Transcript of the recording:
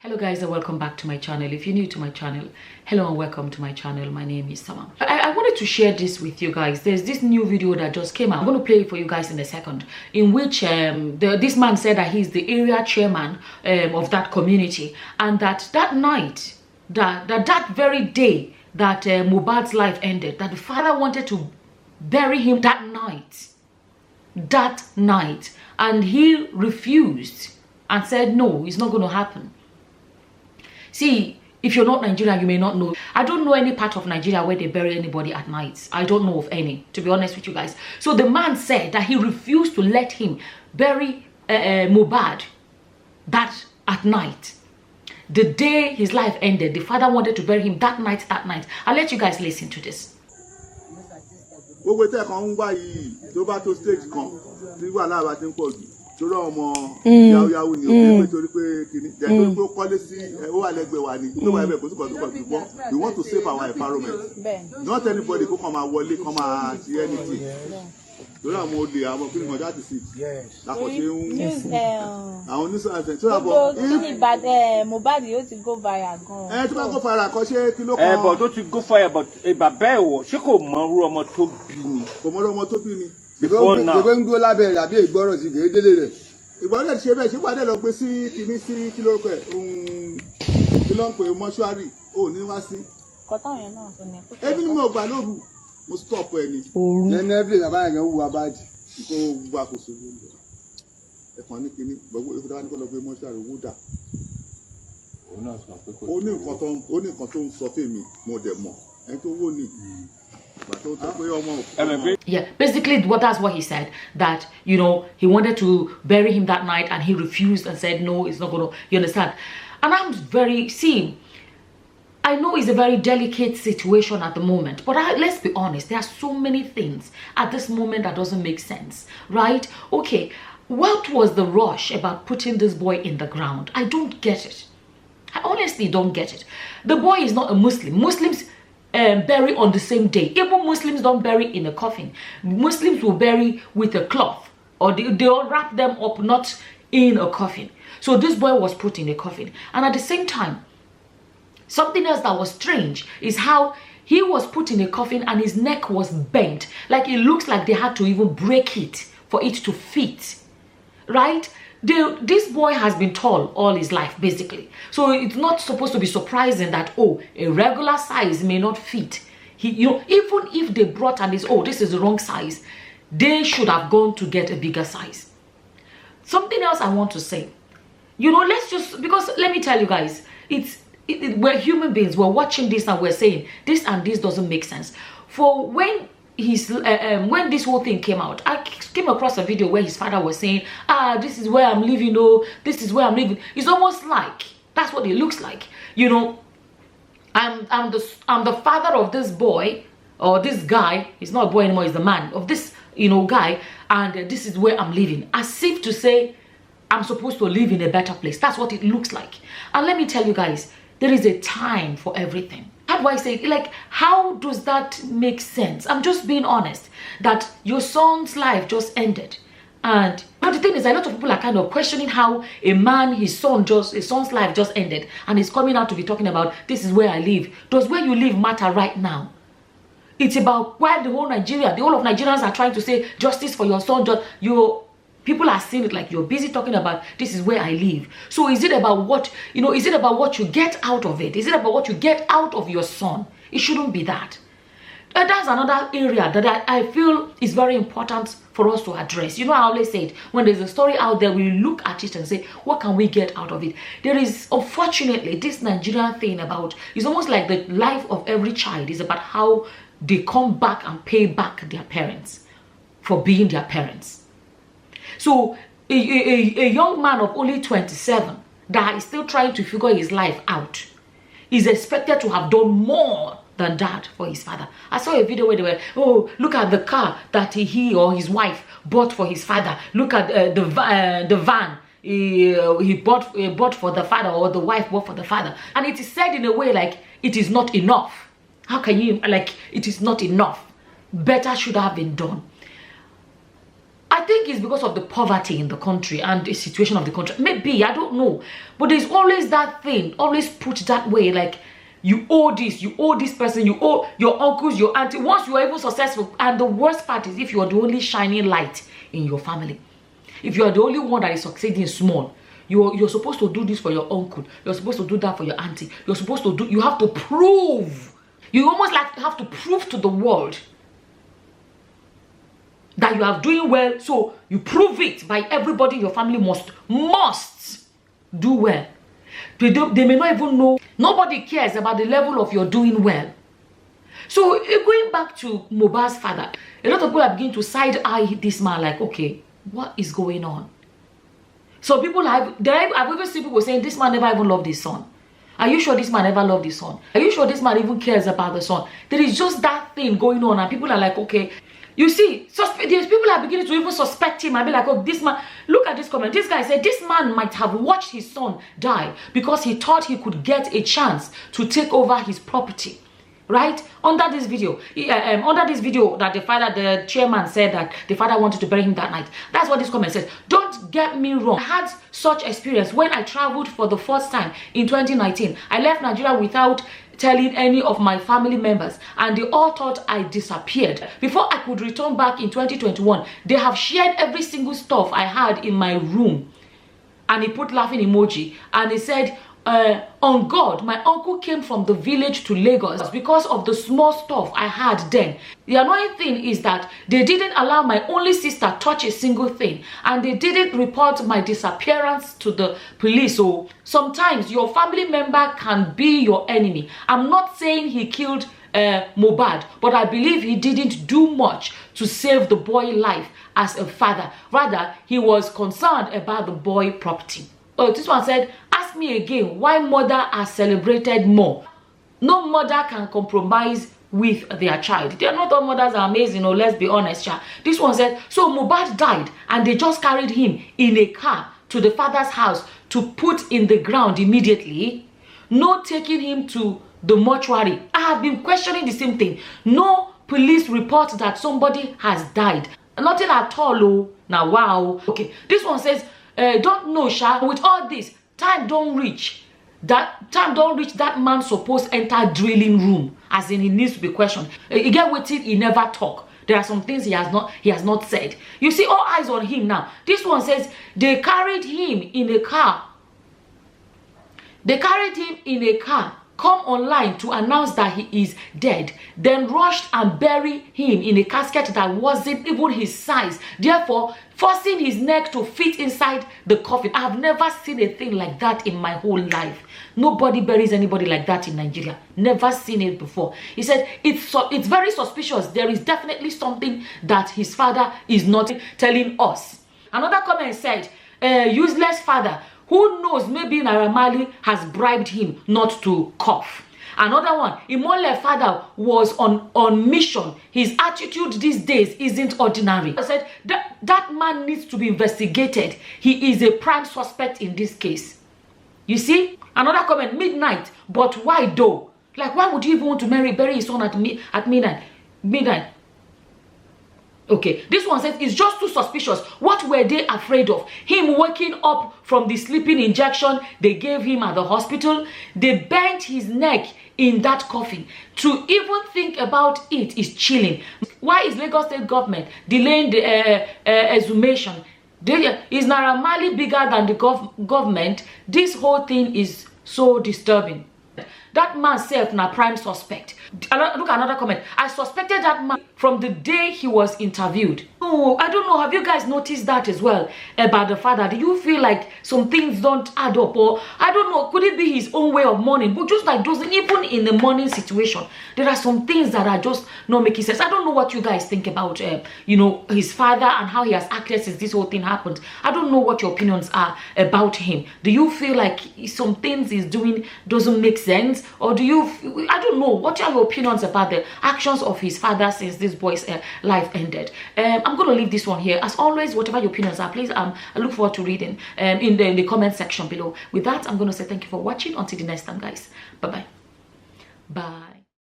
Hello guys and welcome back to my channel. If you're new to my channel, hello and welcome to my channel. My name is Sama. I wanted to share this with you guys. There's this new video that just came out. I'm going to play it for you guys in a second, in which this man said that he's the area chairman of that community, and that night, that very day that Mohbad's life ended, that the father wanted to bury him that night, and he refused and said no, it's not going to happen. See, if you're not Nigerian, you may not know. I don't know any part of Nigeria where they bury anybody at night. I don't know of any, to be honest with you guys. So the man said that he refused to let him bury Mohbad that at night. The day his life ended, the father wanted to bury him that night. I'll let you guys listen to this. Torí ọmọ yàwó ni o pé torí pé kíni jẹ́ pé ó kọ́lé sí ó wà lẹ́gbẹ̀ẹ́ wa ni tó wà ẹ̀bẹ̀ kò sí kan tó kàn ṣùgbọ́n we want to save our environment. Not anybody kó kàn máa wọlé kàn máa ṣe anything. Torí àwọn olè àwọn kíni kan jáde sí lápò tí àwọn oníṣòwò tó yàgbọ́. Kíni ìbàdàn Mohbad yóò ti go viral gan. Tó bá go viral kan ṣé kí ló kàn. But tó ti go viral but bàbá ẹ̀ wọ̀ ṣé kò mọ irú ọmọ tó bí ni. Kò mọ ọmọ tó bí ni. Before now. Ìgbẹ́ ń gbó lábẹ́ rẹ̀ àbí ìgbọ́rọ̀ sí gèé délé rẹ̀. Ìgbọ́rọ̀ ṣe bẹ́ẹ̀ ṣé wàá lọ pé sí kìíní sí kí ló pẹ̀ kí ló ń pè mọ́ṣúárì ò ní wá sí. Kọ́tà yẹn náà sọ ni. Ebi ni mo gbà lóru mo stop ẹ ni. Nẹ́nẹ́bìlì bàbá yẹn wù wá báàdì kó wù àkóso lóńdó. Ẹ̀kan ní kìíní gbogbo ìfúdá ní kó lọ pé mọ́ṣúárì owó dà. Ó ní nǹkan tó ń sọ fèmí mo dẹ̀ mọ̀ ẹni tó wó ni. Yeah, basically that's what he said, that you know he wanted to bury him that night and he refused and said no, it's not gonna, you understand. And I'm I know it's a very delicate situation at the moment, but let's be honest, there are so many things at this moment that doesn't make sense, right? Okay, what was the rush about putting this boy in the ground? I don't get it. I honestly don't get it. The boy is not a Muslim. Muslims bury on the same day. Even Muslims don't bury in a coffin. Muslims will bury with a cloth, or they'll wrap them up, not in a coffin. So this boy was put in a coffin. And at the same time, something else that was strange is how he was put in a coffin and his neck was bent. Like it looks like they had to even break it for it to fit, right? This boy has been tall all his life, basically. So it's not supposed to be surprising that, oh, a regular size may not fit. Even if they brought and this, oh, this is the wrong size, they should have gone to get a bigger size. Something else I want to say, because let me tell you guys, we're human beings. We're watching this and we're saying this and this doesn't make sense. For when this whole thing came out, I came across a video where his father was saying, this is where I'm living, this is where I'm living. It's almost like that's what it looks like, I'm the father of this boy, or this guy. It's not a boy anymore, he's the man of this guy, and this is where I'm living, as if to say I'm supposed to live in a better place. That's what it looks like. And let me tell you guys, there is a time for everything. How do I say it? Like, how does that make sense? I'm just being honest that your son's life just ended. And the thing is, a lot of people are kind of questioning how his son's life just ended, and he's coming out to be talking about, this is where I live. Does where you live matter right now? It's about why the whole of Nigerians are trying to say justice for your son. People are seeing it like you're busy talking about, this is where I live. So is it about what, is it about what you get out of it? Is it about what you get out of your son? It shouldn't be that. And that's another area that I feel is very important for us to address. I always say it, when there's a story out there, we look at it and say, what can we get out of it? There is, unfortunately, this Nigerian thing about, it's almost like the life of every child is about how they come back and pay back their parents for being their parents. So a young man of only 27 that is still trying to figure his life out is expected to have done more than that for his father. I saw a video where they were, oh, look at the car that he or his wife bought for his father. Look at the van he bought for the father, or the wife bought for the father. And it is said in a way like it is not enough. How can you, like, it is not enough? Better should have been done. I think it's because of the poverty in the country and the situation of the country. Maybe, I don't know. But there's always that thing, always put that way, like you owe this person, you owe your uncles, your auntie. Once you are even successful, and the worst part is if you are the only shining light in your family. If you are the only one that is succeeding small, you're supposed to do this for your uncle. You're supposed to do that for your auntie. You're supposed to do, you have to prove. You almost like have to prove to the world that you are doing well. So you prove it by everybody in your family must do well. They may not even know. Nobody cares about the level of your doing well. So going back to Mohbad's father, a lot of people are beginning to side eye this man like, okay, what is going on? So people I've even seen people saying this man never even loved his son. Are you sure this man ever loved his son? Are you sure this man even cares about the son? There is just that thing going on, and people are like, okay. You see, these people are beginning to even suspect him and be like, oh, this man, look at this comment. This guy said this man might have watched his son die because he thought he could get a chance to take over his property. Right? Under this video that the chairman said that the father wanted to bury him that night. That's what this comment says. Don't get me wrong. I had such experience when I traveled for the first time in 2019. I left Nigeria without telling any of my family members, and they all thought I disappeared. Before I could return back in 2021, they have shared every single stuff I had in my room. And he put laughing emoji, and he said, on God, my uncle came from the village to Lagos because of the small stuff I had then. The annoying thing is that they didn't allow my only sister touch a single thing, and they didn't report my disappearance to the police. So sometimes your family member can be your enemy. I'm not saying he killed Mohbad, but I believe he didn't do much to save the boy life as a father. Rather, he was concerned about the boy property. Oh, this one said, ask me again why mother are celebrated more. No mother can compromise with their child. They are not all mothers are amazing, or let's be honest. This one said, so Mohbad died and they just carried him in a car to the father's house to put in the ground immediately. No taking him to the mortuary. I have been questioning the same thing. No police report that somebody has died. Nothing at all. Oh, now wow. Okay, this one says, don't know, Sha. With all this, time don't reach. That man supposed enter drilling room, as in he needs to be questioned. You get what he never talk. There are some things he has not said. You see, all eyes on him now. This one says they carried him in a car. They carried him in a car. Come online to announce that he is dead, then rushed and buried him in a casket that wasn't even his size, therefore forcing his neck to fit inside the coffin. I have never seen a thing like that in my whole life. Nobody buries anybody like that in Nigeria. Never seen it before. He said it's very suspicious. There is definitely something that his father is not telling us. Another comment said, useless father. Who knows, maybe Naira Marley has bribed him not to cough. Another one, Imole's father was on mission. His attitude these days isn't ordinary. I said, that man needs to be investigated. He is a prime suspect in this case. You see? Another comment, midnight. But why though? Like, why would you even want to bury his son at midnight? Midnight. Okay, this one says it's just too suspicious. What were they afraid of? Him waking up from the sleeping injection they gave him at the hospital. They bent his neck in that coffin. To even think about it is chilling. Why is Lagos State government delaying the exhumation? Is Naira Marley bigger than the government? This whole thing is so disturbing. That man self na prime suspect. Look at another comment. I suspected that man from the day he was interviewed. Oh, I don't know. Have you guys noticed that as well about the father? Do you feel like some things don't add up? Or I don't know. Could it be his own way of mourning? But just like doesn't, even in the mourning situation, there are some things that are just not making sense. I don't know what you guys think about, you know, his father and how he has acted since this whole thing happened. I don't know what your opinions are about him. Do you feel like some things he's doing doesn't make sense? Or do you, I don't know, what are your opinions about the actions of his father since this boy's life ended? I'm going to leave this one here. As always, whatever your opinions are, please, I look forward to reading in the comment section below. With that, I'm going to say thank you for watching. Until the next time, guys. Bye-bye. Bye.